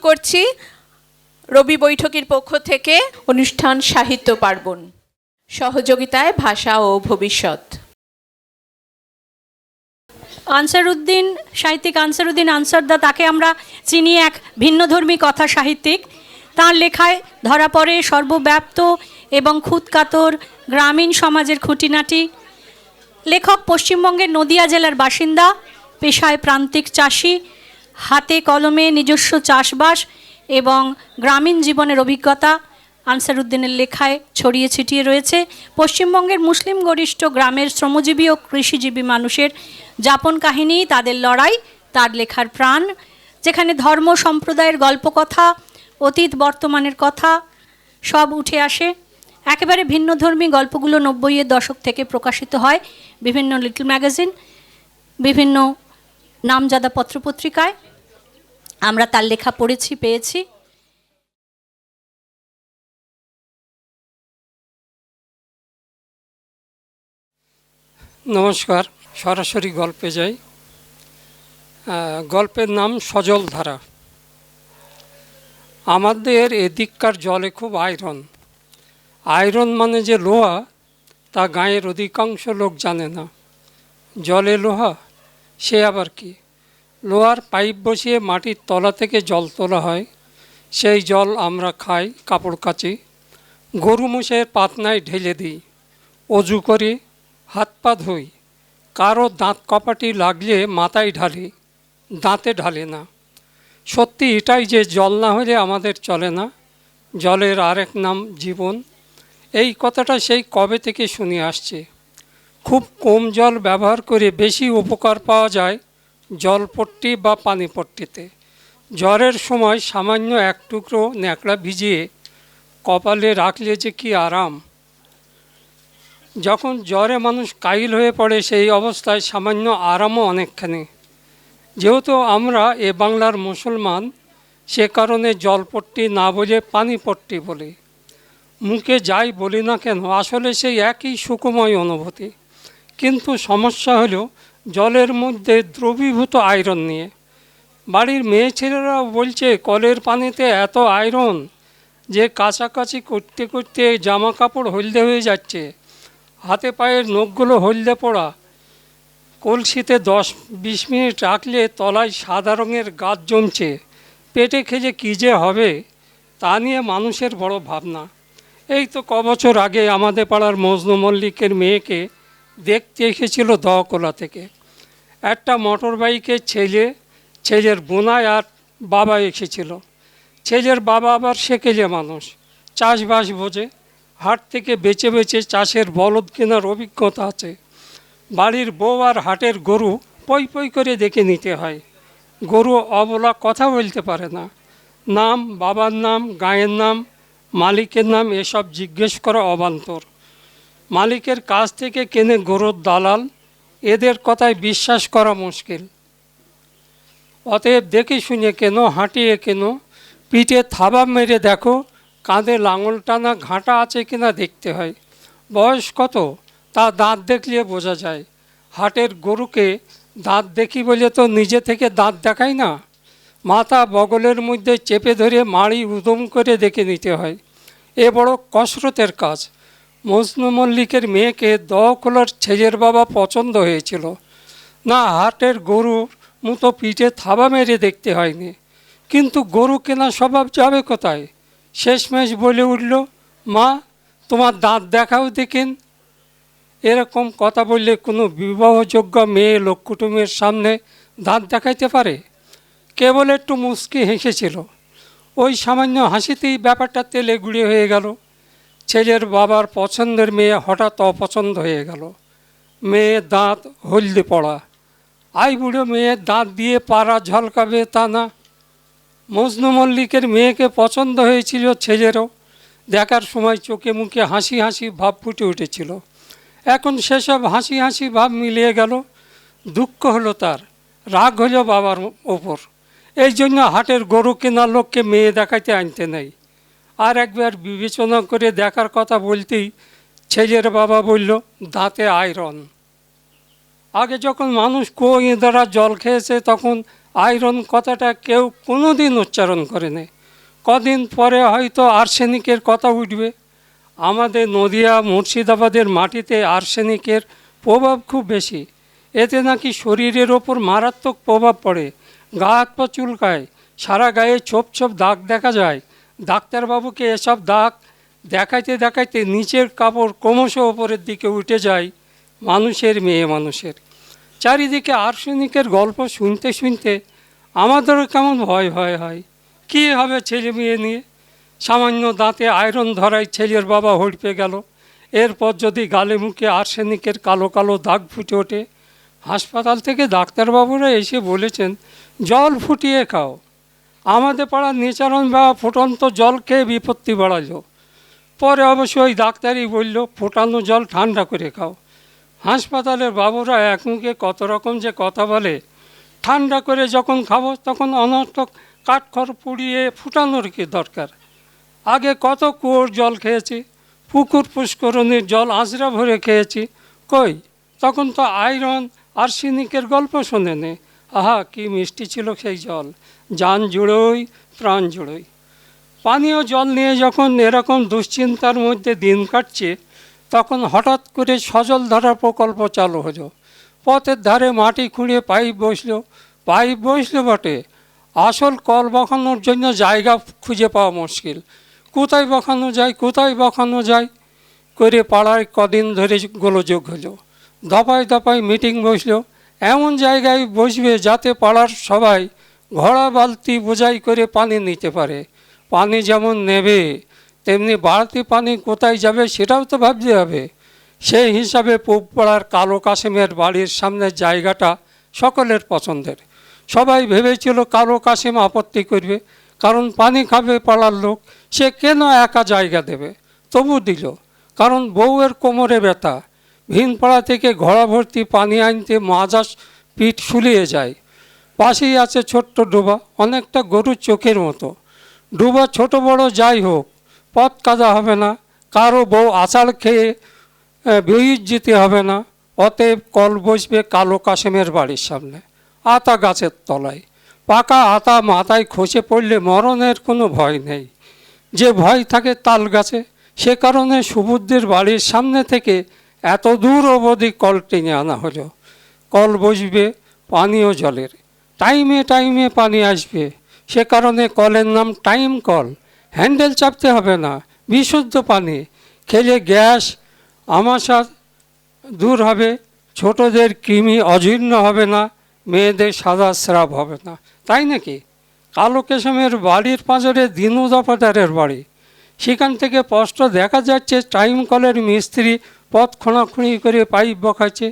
করছি রবি বৈঠকের পক্ষ থেকে অনুষ্ঠান সাহিত্য পার্বণ, সহযোগিতায় ভাষা ও ভবিষ্যৎ। আনসারউদ্দিন, সাহিত্যিক আনসারউদ্দিন আনসারদা, তাকে আমরা চিনি এক ভিন্নধর্মী কথা সাহিত্যিক। তাঁর লেখায় ধরা পড়ে সর্বব্যাপ্ত এবং খুঁতকাতর গ্রামীণ সমাজের খুঁটিনাটি। লেখক পশ্চিমবঙ্গের নদিয়া জেলার বাসিন্দা, পেশায় প্রান্তিক চাষি, হাতে কলমে নিজস্ব চাষবাস এবং গ্রামীণ জীবনের অভিজ্ঞতা আনসারউদ্দিনের লেখায় ছড়িয়ে ছিটিয়ে রয়েছে। পশ্চিমবঙ্গের মুসলিম গরিষ্ঠ গ্রামের শ্রমজীবী ও কৃষিজীবী মানুষের যাপন কাহিনী, তাদের লড়াই তার লেখার প্রাণ, যেখানে ধর্ম সম্প্রদায়ের গল্পকথা, অতীত বর্তমানের কথা সব উঠে আসে। একেবারে ভিন্নধর্মী গল্পগুলো 90-এর দশক থেকে প্রকাশিত হয় বিভিন্ন লিটল ম্যাগাজিন, বিভিন্ন নামজাদা পত্রপত্রিকায়। আমরা তার লেখা পড়েছি, পেয়েছি। নমস্কার, সরাসরি গল্পে যাই। গল্পের নাম সজল ধারা। আমাদের এদিককার জলে খুব আয়রন। আয়রন মানে যে লোহা, তা গাঁয়ের অধিকাংশ লোক জানে না। জলে লোহা, সে আবার কি? লোহার পাইপ বসিয়ে মাটির তলা থেকে জল তোলা হয়। সেই জল আমরা খাই, কাপড় কাচি, গরু মোষের পাতনায় ঢেলে দিই, অজু করি, হাত পা ধুই। কারো দাঁত কপাটি লাগলে মাথায় ঢালি, দাঁতে ঢালি না। সত্যি এটাই যে জল না হলে আমাদের চলে না। জলের আরেক নাম জীবন। এই কথাটা সেই কবে থেকে শুনে আসছে। খুব কম জল ব্যবহার করে বেশি উপকার পাওয়া যায় জলপট্টি বা পানিপট্টিতে। জ্বরের সময় সামান্য এক টুকরো ন্যাকড়া ভিজিয়ে কপালে রাখলে যে কি আরাম। যখন জ্বরে মানুষ কাইল হয়ে পড়ে, সেই অবস্থায় সামান্য আরামও অনেকখানি। যেহেতু আমরা এ বাংলার মুসলমান, সে কারণে জলপট্টি না বলে পানিপট্টি বলি। মুখে যাই বলি না কেন, আসলে সেই একই সুখময় অনুভূতি। কিন্তু সমস্যা হলো জলের মধ্যে দ্রবীভূত আয়রন নিয়ে। বাড়ির মেয়ে ছেলেরাও বলছে কলের পানিতে এত আয়রন যে কাছাকাছি করতে করতে জামা কাপড় হলদে হয়ে যাচ্ছে, হাতে পায়ের নখগুলো হলদে পড়া। কলসিতে 10-20 মিনিট রাখলে তলায় সাদা রঙের গাছ জমছে, পেটে খেলে কী যে হবে তা নিয়ে মানুষের বড় ভাবনা। এই তো কবছর আগে আমাদের পাড়ার মজনু মল্লিকের মেয়েকে দেখতে এসেছিল দহকোলা থেকে একটা মোটর বাইকের ছেলের বোনায় আর বাবা এসেছিল। ছেলের বাবা আবার সেকেলে মানুষ, চাষবাস বোঝে, হাট থেকে বেচে বেচে চাষের বলদ কেনার অভিজ্ঞতা আছে। বাড়ির বউ আর হাটের গরু পই পই করে দেখে নিতে হয়। গরু অবলা কথা বলতে পারে না। নাম, বাবার নাম, গায়ের নাম, মালিকের নাম এসব জিজ্ঞেস করা অবান্তর। মালিকের কাছ থেকে কেনে গরুর দালাল, এদের কথায় বিশ্বাস করা মুশকিল। অতএব দেখে শুনে কেন, হাঁটিয়ে কেন, পিঠে থাবা মেরে দেখো, কাঁধে লাঙল টানা ঘাঁটা আছে কিনা দেখতে হয়। বয়স কত তা দাঁত দেখলে বোঝা যায়। হাটের গরুকে দাঁত দেখি বলে তো নিজে থেকে দাঁত দেখাই না, মাথা বগলের মধ্যে চেপে ধরে মাড়ি উদম করে দেখে নিতে হয়। এ বড় কসরতের কাজ। মজনু মল্লিকের মেয়েকে দহকোলার ছেলের বাবা পছন্দ হয়েছিল না, হাটের গরুর মতো পিঠে থাবা মেরে দেখতে হয়নি। কিন্তু গরু কেনা স্বভাব যাবে কোথায়? শেষমেশ বলে উঠল, মা তোমার দাঁত দেখাও দেখেন। এরকম কথা বললে কোনো বিবাহযোগ্য মেয়ে লোককুটুমের সামনে দাঁত দেখাইতে পারে? কেবল একটু মুচকি হেসেছিল। ওই সামান্য হাসিতেই ব্যাপারটা তেলে গুঁড়ে হয়ে গেল। ছেলের বাবার পছন্দের মেয়ে হঠাৎ অপছন্দ হয়ে গেল। মেয়ে দাঁত হলদে পড়া। আই বুড়ো মেয়ের দাঁত দিয়ে পাড়া ঝলকাবে তা না। মজনু মল্লিকের মেয়েকে পছন্দ হয়েছিল ছেলেরও। দেখার সময় চোখে মুখে হাসি হাসি ভাব ফুটে উঠেছিল। এখন সেসব হাসি হাসি ভাব মিলিয়ে গেল। দুঃখ হলো তার, রাগ হলো বাবার ওপর। এই জন্য হাটের গরু কেনার লোককে মেয়ে দেখাইতে আনতে নেই। আর একবার বিবেচনা করে দেখার কথা বলতেই ছেলের বাবা বলল, দাঁতে আয়রন। আগে যখন মানুষ কুয়ো দ্বারা জল খেয়েছে তখন আয়রন কথাটা কেউ কোনো দিন উচ্চারণ করেনি। কদিন পরে হয়তো আর্সেনিকের কথা উঠবে। আমাদের নদিয়া মুর্শিদাবাদের মাটিতে আর্সেনিকের প্রভাব খুব বেশি। এতে নাকি শরীরের ওপর মারাত্মক প্রভাব পড়ে, গা হাত পা চুলকায়, সারা গায়ে ছোপ ছোপ দাগ দেখা যায়। ডাক্তারবাবুকে এসব দাগ দেখাইতে দেখাইতে নিচের কাপড় ক্রমশ ওপরের দিকে উঠে যায় মানুষের, মেয়ে মানুষের। চারিদিকে আর্সেনিকের গল্প শুনতে শুনতে আমাদেরও কেমন ভয় ভয় হয়, কী হবে ছেলে মেয়ে নিয়ে। সামান্য দাঁতে আয়রন ধরায় ছেলের বাবা হড়পে গেল, এরপর যদি গালে মুখে আর্সেনিকের কালো কালো দাগ ফুটে ওঠে। হাসপাতাল থেকে ডাক্তারবাবুরা এসে বলেছেন জল ফুটিয়ে খাও। আমাদের পাড়ার নিচারণ বা ফুটন্ত জল খেয়ে বিপত্তি বাড়ালো। পরে অবশ্য ওই ডাক্তারই বলল ফোটানো জল ঠান্ডা করে খাও। হাসপাতালের বাবুরা এক মুখে কত রকম যে কথা বলে। ঠান্ডা করে যখন খাবো তখন অনর্থক কাঠখড় পুড়িয়ে ফুটানোর কি দরকার। আগে কত কুয়োর জল খেয়েছি, পুকুর পুষ্করণীর জল আঁচড়া ভরে খেয়েছি, কই তখন তো আয়রন আর্সেনিকের গল্প শোনেনি। আহা কি মিষ্টি ছিল সেই জল, জান জুড়োই প্রাণ জুড়োই। পানীয় জল নিয়ে যখন এরকম দুশ্চিন্তার মধ্যে দিন কাটছে, তখন হঠাৎ করে সজল ধারা প্রকল্প চালু হলো। পথের ধারে মাটি খুঁড়ে পাইপ বসলো বটে, আসল কল বসানোর জন্য জায়গা খুঁজে পাওয়া মুশকিল। কোথায় বসানো যায় করে পাড়ায় কদিন ধরে গোলযোগ হলো। দফায় দফায় মিটিং বসলো, এমন জায়গায় বসবে যাতে পাড়ার সবাই ঘোড়া বালতি বোঝাই করে পানি নিতে পারে। পানি যেমন নেবে তেমনি বাড়তি পানি কোথায় যাবে সেটাও তো ভাবতে হবে। সেই হিসাবে পূবপাড়ার কালো কাশিমের বাড়ির সামনের জায়গাটা সকলের পছন্দের। সবাই ভেবেছিল কালো কাশিম আপত্তি করবে, কারণ পানি খাবে পাড়ার লোক, সে কেন একা জায়গা দেবে। তবু দিল, কারণ বউয়ের কোমরে ব্যথা। ভিনপাড়া থেকে ঘোড়া ভর্তি পানি আনতে মাজা পিঠ শুলিয়ে যায়। পাশেই আছে ছোট্ট ডোবা, অনেকটা গরুর চোখের মতো। ডোবা ছোট বড় যাই হোক, পথ কাদা হবে না, কারো বউ আচার খেয়ে বেইজ্জতি হবে না। অতএব কল বসবে কালো কাশিমের বাড়ির সামনে, আতা গাছের তলায়। পাকা আতা মাথায় খসে পড়লে মরণের কোনো ভয় নেই, যে ভয় থাকে তাল গাছে। সে কারণে সুবুদ্ধের বাড়ির সামনে থেকে এত দূর অবধি কল টেনে আনা হলো। কল বসবে পানীয় জলের, টাইমে টাইমে পানি আসবে। সে কারণে কলের নাম টাইম কল। হ্যান্ডেল চাপতে হবে না, বিশুদ্ধ পানি। খেলে গ্যাস আমাশা দূর হবে, ছোটদের কৃমি অজীর্ণ হবে না, মেয়েদের সাদা স্রাব হবে না। তাই নাকি? কালো কেশমের বাড়ির পাঁজরে দিনু দফাদারের বাড়ি। সেখান থেকে স্পষ্ট দেখা যাচ্ছে টাইম কলের মিস্ত্রি পথ খোঁড়াখুঁড়ি করে পাইপ বসাচ্ছে।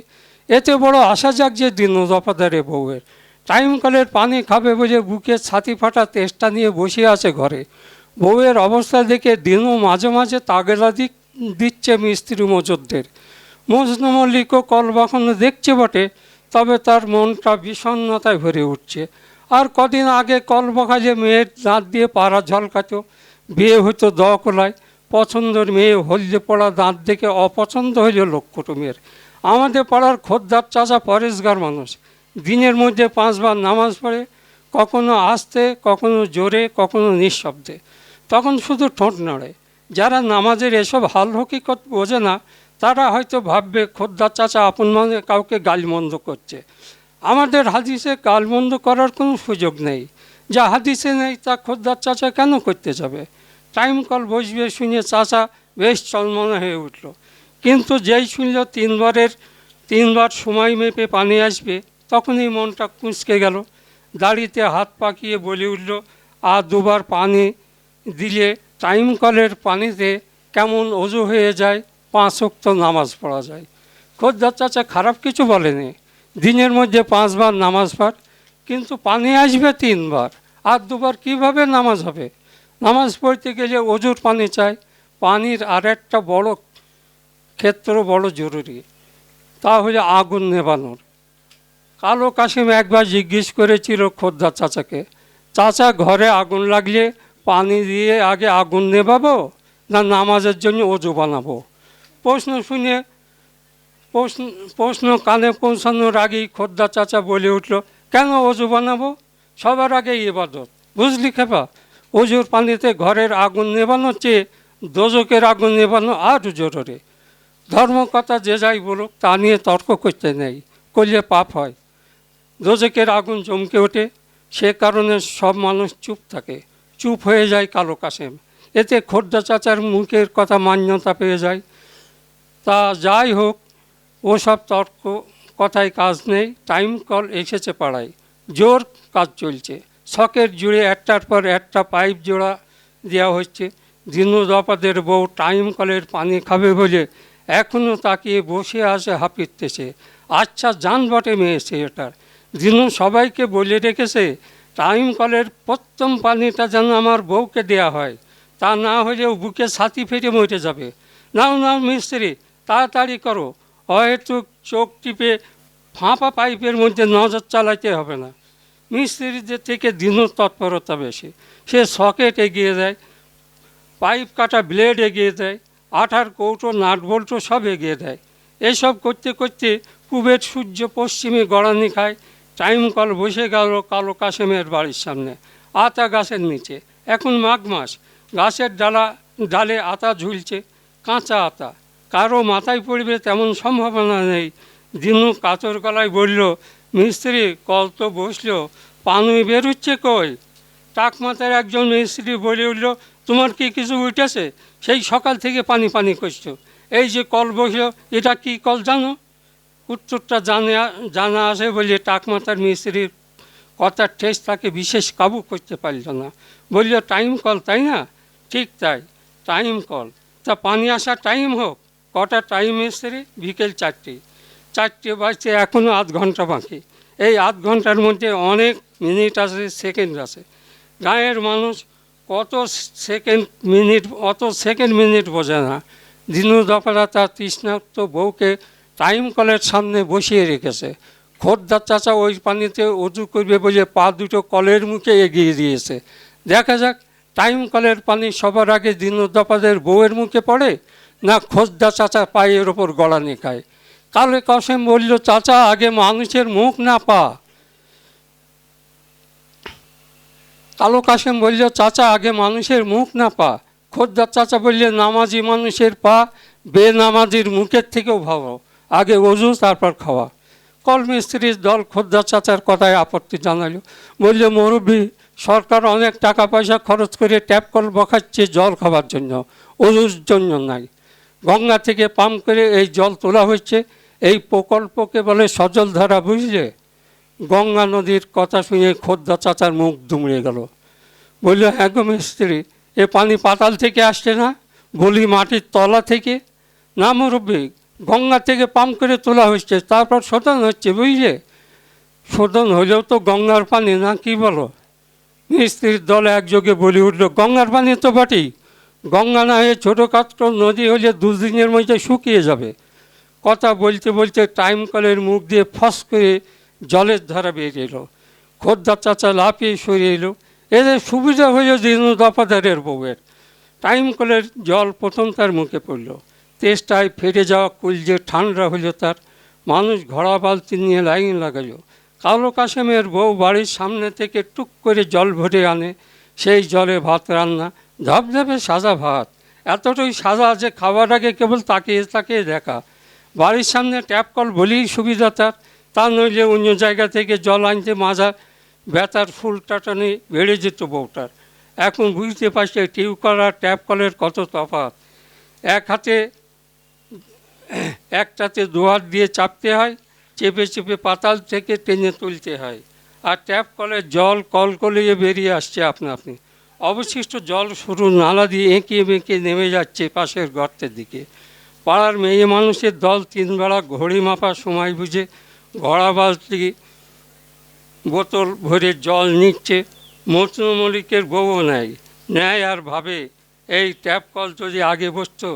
এতে বড় আশা জাগছে দিনু দফাদারের বউয়ের। টাইম কলের পানি খাবে বলে বুকে ছাতি ফাটা তেষ্টা নিয়ে বসে আছে ঘরে। বউয়ের অবস্থা দেখে দিনু মাঝে মাঝে তাগেলা দিচ্ছে মিস্ত্রি মজুরদের। মজনু মল্লিকও কল বসানো দেখছে বটে, তবে তার মনটা বিষণ্ণতায় ভরে উঠছে। আর কদিন আগে কল বসালে মেয়ের দাঁত দিয়ে পাড়া ঝলকাত, বিয়ে হতো দকলায়। পছন্দের মেয়ে হলদে পড়া দাঁত দেখে অপছন্দ হইল লোক কুটুমের। আমাদের পাড়ার খোদ্দার চাচা পরেশগার মানুষ, দিনের মধ্যে 5 বার নামাজ পড়ে, কখনো আস্তে, কখনো জোরে, কখনো নিঃশব্দে। তখন শুধু ঠোঁট নাড়ে। যারা নামাজের এসব হাল হকিকত বোঝে না, তারা হয়তো ভাববে খোদ্দার চাচা আপন মনে কাউকে গালমন্দ করছে। আমাদের হাদিসে গালমন্দ করার কোনো সুযোগ নেই। যা হাদিসে নেই তা খোদ্দার চাচা কেন করতে যাবে? টাইম কল বসবে শুনে চাচা বেশ চলমনে হয়ে উঠল। কিন্তু যেই শুনল 3 বার সময় মেপে পানি আসবে, তখনই মনটা কুঁচকে গেল। দাড়িতে হাত পাকিয়ে বলে উঠল, আর 2 বার পানি দিলে টাইম কলের পানিতে কেমন অজু হয়ে যায়, 5 ওয়াক্ত নামাজ পড়া যায়। খোদ্দার চাচা খারাপ কিছু বলেনি, দিনের মধ্যে 5 বার নামাজ পড়, কিন্তু পানি আসবে 3 বার, আর 2 বার কীভাবে নামাজ হবে? নামাজ পড়তে গেলে অজুর পানি চাই। পানির আর একটা বড় ক্ষেত্র বড় জরুরি, তা হলে আগুন নেভানোর। কালো কাশিম একবার জিজ্ঞেস করেছিল খোদ্দার চাচাকে, চাচা ঘরে আগুন লাগলে পানি দিয়ে আগে আগুন নেভাবো না নামাজের জন্য অজু বানাবো? প্রশ্ন কানে পৌঁছানোর আগেই খোদ্দার চাচা বলে উঠল, কেন অজু বানাবো? সবার আগে ইবাদত, বুঝলি খেপা? অজুর পানিতে ঘরের আগুন নেবানোর চেয়ে দোজকের আগুন নেবানো আর জোরে। ধর্ম কথা যে যাই বলুক, তা নিয়ে তর্ক করতে নেই, করলে পাপ হয়। দোজকের আগুন চমকে ওঠে, সে কারণে সব মানুষ চুপ থাকে, চুপ হয়ে যায় কালো কাশেম। এতে খোর্দা চাচার মুখের কথা মান্যতা পেয়ে যায়। তা যাই হোক, ওসব তর্ক কথায় কাজ নেই। টাইম কল এসেছে পাড়ায়, জোর কাজ চলছে। শখের জুড়ে একটার পর একটা পাইপ জোড়া দেওয়া হচ্ছে। দিনু দপাদের বউ টাইম কলের পানি খাবে বলে এখনও তাকিয়ে বসে আসে হাঁপিতেছে। আচ্ছা জান বটে মেয়ে এটার। দিনু সবাইকে বলে রেখেছে, টাইম কলের প্রথম পানিটা যেন আমার বউকে দেয়া হয়, তা না হলেও বুকে ছাতি ফেটে মরে যাবে। নাও নাও মিস্ত্রি, তাড়াতাড়ি করো, হয়তো চোখ টিপে ফাঁপা পাইপের মধ্যে নজর চালাতে হবে না। মিস্ত্রিদের থেকে দিনুর তৎপরতা বেশি। সে সকেট এগিয়ে দেয়, পাইপ কাটা ব্লেড এগিয়ে দেয়, আঠার কৌটো নাট বল্টু সব এগিয়ে দেয়। এসব করতে করতে পূবের সূর্য পশ্চিমে গড়ানি খায়। টাইম কল বসে গেল কালো কাশেমের বাড়ির সামনে, আতা গাছের নিচে। এখন মাঘ মাস, গাছের ডালে আতা ঝুলছে, কাঁচা আতা। কারো মাথায় পড়বে তেমন সম্ভাবনা নেই। দিনু কাতর গলায় বলল, মিস্ত্রি কল তো বসলো, পানি বেরোচ্ছে কই? টাকমাথার একজন মিস্ত্রি বলে উঠল, তোমার কি কিছু উঠেছে? সেই সকাল থেকে পানি পানি করছো। এই যে কল বসলো, এটা কি কল জানো? উত্তরটা জানা আছে বলে টাকমাথার মিস্ত্রির কথার ঠেস তাকে বিশেষ কাবু করতে পারল না। বলল, টাইম কল তাই না? ঠিক তাই, টাইম কল। তা পানি আসার টাইম হোক। কটা টাইম মিস্ত্রি? বিকেল 4টে বাজতে এখনও আধ ঘন্টা বাকি। এই আধ ঘন্টার মধ্যে অনেক মিনিট আছে, সেকেন্ড আছে। গাঁয়ের মানুষ অত সেকেন্ড মিনিট বোঝে না। দিনু দপারা তার তৃষ্ণার্ত বউকে টাইম কলের সামনে বসিয়ে রেখেছে। খোর্দার চাচা ওই পানিতে উজু করবে বলে পা দুটো কলের মুখে এগিয়ে দিয়েছে। দেখা যাক টাইম কলের পানি সবার আগে দিনু দপাদের বউয়ের মুখে পড়ে, না খোর্দা চাচা পায়ের ওপর গড়ানি খায়। কালে কাশেম বলল, চাচা আগে মানুষের মুখ না পা। কালো কাশেম বলল, চাচা আগে মানুষের মুখ না পা। খোর্দার চাচা বললে, নামাজি মানুষের পা বেনামাজির মুখের থেকেও ভালো, আগে ওজু তারপর খাওয়া। কল মিস্ত্রির দল খোর্দার চাচার কথায় আপত্তি জানালো। বলল, মুরব্বী, সরকার অনেক টাকা পয়সা খরচ করে ট্যাপ কল বসাচ্ছে জল খাবার জন্য, ওজুর জন্য নাই। গঙ্গা থেকে পাম্প করে এই জল তোলা হচ্ছে। এই প্রকল্পকে বলে সজলধারা, বুঝলে? গঙ্গা নদীর কথা শুনে খোর্দা চাচার মুখ দুমড়ে গেল। বলল, হ্যাঁ গো মিস্ত্রি, এ পানি পাতাল থেকে আসছে না, গলি মাটির তলা থেকে? না মুরব্বী, গঙ্গা থেকে পাম্প করে তোলা হচ্ছে, তারপর শোধন হচ্ছে, বুঝলে? শোধন হলেও তো গঙ্গার পানি না, কি বলো? মিস্ত্রির দলে একযোগে বলে উঠল, গঙ্গার পানি তো বটেই, গঙ্গা না হয়ে ছোটোখাটো নদী হলে 2 দিনের মধ্যে শুকিয়ে যাবে। কথা বলতে বলতে টাইম কলের মুখ দিয়ে ফস করে জলের ধারা বেরিয়ে এলো। খোর্দার চাচা লাফিয়ে সরিয়ে এলো। এদের সুবিধা হলো দিনু দপাদারের বউয়ের। টাইম কলের জল প্রথম তার মুখে পড়ল। তেষ্টায় ফেটে যাওয়া কুলজে ঠান্ডা হলো তার। মানুষ ঘোড়া বালতি নিয়ে লাইন লাগালো। কালো কাশেমের বউ বাড়ির সামনে থেকে টুক করে জল ভরে আনে। সেই জলে ভাত রান্না, ধপধপে সাদা ভাত, এতটাই সাদা যে খাবার আগে কেবল তাকিয়ে তাকিয়ে দেখা। বাড়ির সামনে ট্যাপ কল বলেই সুবিধা তার, তা নইলে অন্য জায়গা থেকে জল আনতে মাজার ব্যথার ফুল টাটানি বেড়ে যেত বউটার। এখন বুঝতে পারছে টিউবকল আর ট্যাপ কলের কত তফাৎ। একটাতে 2 হাত দিয়ে চাপতে হয়, চেপে চেপে পাতাল থেকে টেনে তুলতে হয়। আর ট্যাপ কলের জল কলকলিয়ে বেরিয়ে আসছে আপনা আপনি। অবশিষ্ট জল সরু নালা দিয়ে এঁকে বেঁকে নেমে যাচ্ছে পাশের গর্তের দিকে। পাড়ার মেয়ে মানুষের দল 3 বেলা ঘড়ি মাপার সময় বুঝে ঘোড়া বালতি বোতল ভরে জল নিচ্ছে। মজনু মল্লিকের বউও নেয় আর ভাবে, এই ট্যাপ কল যদি আগে বসতো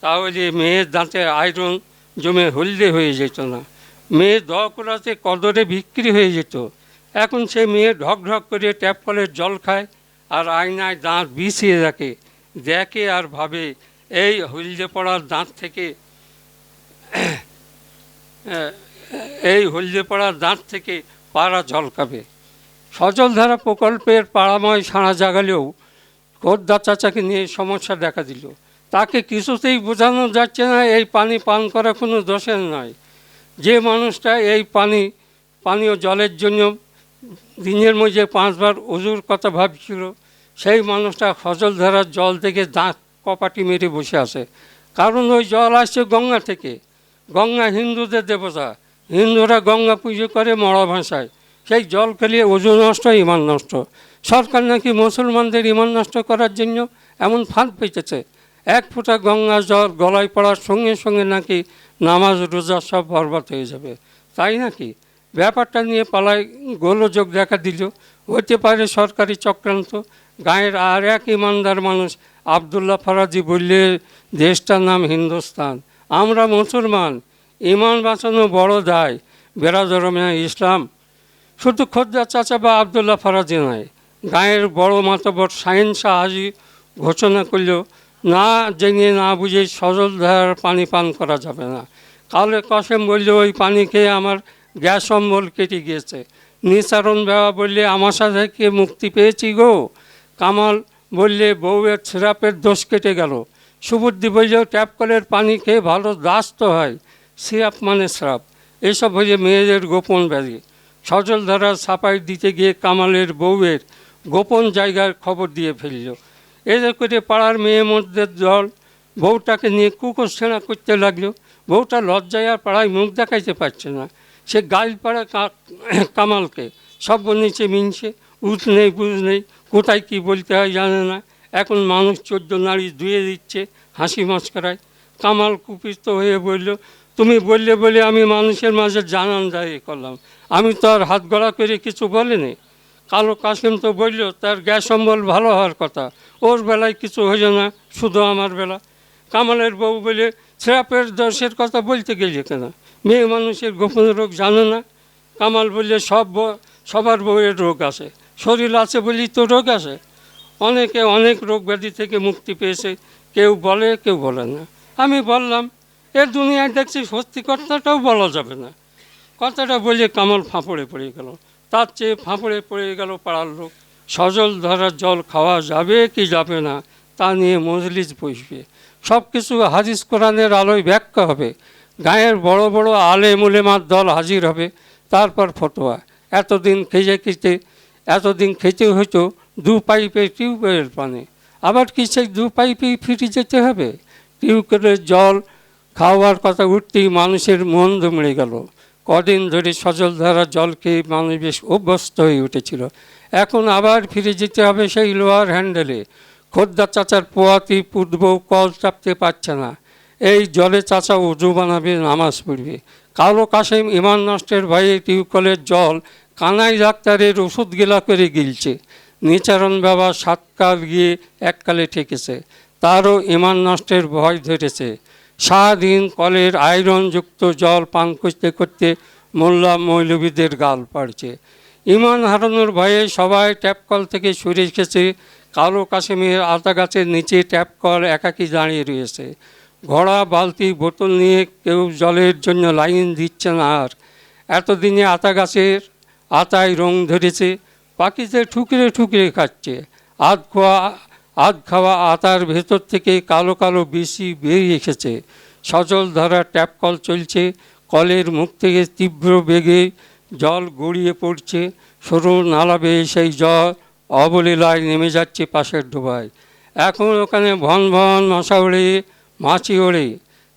তাহলে মেয়ের দাঁতে আয়রন জমে হলদে হয়ে যেত না, মেয়ে 10 করাতে কদরে বিক্রি হয়ে যেত। এখন সে মেয়ে ঢক ঢক করে ট্যাপ কলের জল খায় আর আয়নায় দাঁত বিছিয়ে দেখে আর ভাবে, এই হলদে পড়ার দাঁত থেকে পাড়া ঝলকাবে। সজলধারা প্রকল্পের পাড়াময় সাড়া জাগালেও খোদ্দার চাচাকে নিয়ে সমস্যা দেখা দিল। তাকে কিছুতেই বোঝানো যাচ্ছে না এই পানি পান করা কোনো দোষের নয়। যে মানুষটা এই পানীয় জলের জন্য দিনের মধ্যে 5 বার ওযুর কথা ভাবছিল, সেই মানুষটা সজলধারার জল থেকে দাঁত কপাটি মেরে বসে আছে। কারণ ওই জল আসছে গঙ্গা থেকে। গঙ্গা হিন্দুদের দেবতা, হিন্দুরা গঙ্গা পুজো করে মরা ভাষায়। সেই জল খেলে ওযু নষ্ট, ইমান নষ্ট। সরকার নাকি মুসলমানদের ইমান নষ্ট করার জন্য এমন ফাঁদ পেতেছে। 1 ফোঁটা গঙ্গা জল গলায় পড়ার সঙ্গে সঙ্গে নাকি নামাজ রোজা সব বরবাদ হয়ে যাবে, তাই নাকি? ব্যাপারটা নিয়ে পালায় গোলযোগ দেখা দিল। হতে পারে সরকারি চক্রান্ত। গাঁয়ের আর এক ইমানদার মানুষ আবদুল্লাহ ফরাজি বললে, দেশটার নাম হিন্দুস্তান, আমরা মুসলমান, ইমান বাঁচানো বড় দায়, বেরাদরমে ইসলাম। শুধু খোদ্দার চাচা বা আবদুল্লাহ ফরাজি নয়, গাঁয়ের বড় মাতবর শাহিন শাহ হাজি ঘোষণা করল, না জেনে না বুঝে সজলধারার পানি পান করা যাবে না। কালে কসম বললে, ওই পানি খেয়ে আমার গ্যাস অম্বল কেটে গিয়েছে। নিসারণ বাবা বললে, আমাশা থেকে মুক্তি পেয়েছি গো। কামাল বললে, বউয়ের সিরাপের দোষ কেটে গেল। সুবুদ্ধি বললেও ট্যাপ কলের পানি খেয়ে ভালো দাস্ত হয়, সিরাপ মানে শ্রাপ। এসব হয়ে মেয়েদের গোপন ব্যাধি। সজলধারার সাফাই দিতে গিয়ে কামালের বউয়ের গোপন জায়গার খবর দিয়ে ফেলল। এদের করে পাড়ার মেয়ে মধ্যে দল বউটাকে নিয়ে কুকুরছেঁড়া করতে লাগলো। বউটা লজ্জায় আর পাড়ায় মুখ দেখাইতে পারছে না। সে গাল পাড়া কামালকে, সব নিচে মিনছে, উঠ নেই বুঝ নেই, কোথায় কী বলতে হয় জানে না। এখন মানুষ 14 নারী ধুয়ে দিচ্ছে হাসি মস্করায়। কামাল কুপিত হয়ে বলল, তুমি বললে বলে আমি মানুষের মাঝে জানান দাঁড়িয়ে করলাম, আমি তো আর হাত গড়া করে কিছু বলিনি। কালো কাসিম তো বলল, তার গ্যাস অম্বল ভালো হওয়ার কথা, ওর বেলায় কিছু হইল না, শুধু আমার বেলা। কামালের বউ বলে, সিরাপের দোষের কথা বলতে গেলে কেন, মেয়ে মানুষের গোপন রোগ জানো না? কামাল বললে, সবার বউয়ের রোগ আছে, শরীর আছে বলেই তো রোগ আছে। অনেকে অনেক রোগ ব্যাধি থেকে মুক্তি পেয়েছে, কেউ বলে কেউ বলে না। আমি বললাম, এর দুনিয়ায় দেখছি সত্যি কথাটাও বলা যাবে না। কথাটা বলে কামাল ফাঁপড়ে পড়ে গেল। তার চেয়ে ফাঁপড়ে পড়ে গেল পাড়ার লোক। সজলধারার জল খাওয়া যাবে কি যাবে না তা নিয়ে মজলিস বসবে। সব কিছু হাদিস কোরআনের আলোয় ব্যাখ্যা হবে। গাঁয়ের বড় বড় আলেম উলেমার দল হাজির হবে। তারপর ফতোয়া। এতদিন খেতে হতো 2 পাইপে টিউবওয়েলের পানি, আবার কি সেই 2 পাইপেই ফিরে যেতে হবে? টিউবওয়েলের জল খাওয়ার কথা উঠতেই মানুষের মন দমড়ে গেল। কদিন ধরে সজলধারার জল খেয়ে মানুষ বেশ অভ্যস্ত হয়ে উঠেছিল। এখন আবার ফিরে যেতে হবে সেই লোহার হ্যান্ডেলে। খোদ্দার চাচার পোয়াতি পূর্ব কল চাপতে পারছে না। এই জলে চাচা ওযু বানাবে, নামাজ পড়বে। কালো কাসেম ইমান নষ্টের ভয়ে টিউবওয়েলের জল কানাই ডাক্তারের ওষুধ গেলা করে গিলছে। নিচারণ বাবা 7 কাল গিয়ে এককালে ঠেকেছে, তারও ইমান নষ্টের ভয় ধরেছে। সারাদিন কলের আয়রনযুক্ত জল পান করতে করতে মোল্লা মৌলবীদের গাল পাড়ছে। ইমান হারানোর ভয়ে সবাই ট্যাপ কল থেকে সরে এসেছে। কালো কাসেমের আতা গাছের নিচে ট্যাপ কল একাকী দাঁড়িয়ে রয়েছে। ঘোড়া বালতি বোতল নিয়ে কেউ জলের জন্য লাইন দিচ্ছে না আর। এতদিনে আতা গাছের আতায় রং ধরেছে, পাখিতে ঠুকরে ঠুকরে খাচ্ছে। আধ খাওয়া আতার ভেতর থেকে কালো কালো বিশি বেরিয়ে এসেছে। সজলধারা ট্যাপ কল চলছে। কলের মুখ থেকে তীব্র বেগে জল গড়িয়ে পড়ছে। সরু নালা বেয়ে সেই জল অবলীলায় নেমে যাচ্ছে পাশের ডোবায়। এখন ওখানে ভন ভন মশা ওড়ে, মাছি ওড়ে।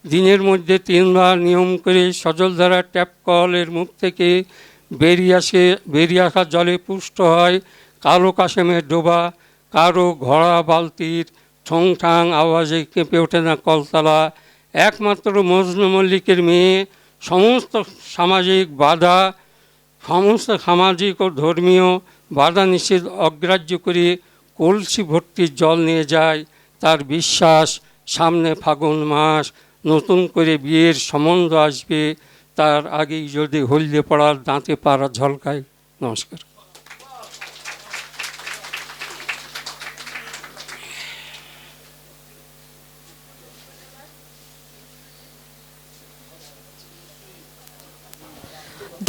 দিনের মধ্যে 3 বার নিয়ম করে সজলধারা ট্যাপ কলের মুখ থেকে বেরিয়ে আসা জলে পুষ্ট হয় কালো কাসেমের ডোবা। কারো ঘোড়া বালতির ঠং ঠাং আওয়াজে কেঁপে ওঠে না কলতলা। একমাত্র মজনু মল্লিকের মেয়ে সমস্ত সামাজিক ও ধর্মীয় বাধা নিষেধ অগ্রাহ্য করে কলসি ভর্তি জল নিয়ে যায়। তার বিশ্বাস, সামনে ফাগুন মাস, নতুন করে বিয়ের সম্বন্ধ আসবে, তার আগেই যদি হলদে পড়ার দাঁতে পাড়া ঝলকায়। নমস্কার।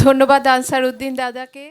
ধন্যবাদ আনসার উদ্দিন দাদাকে।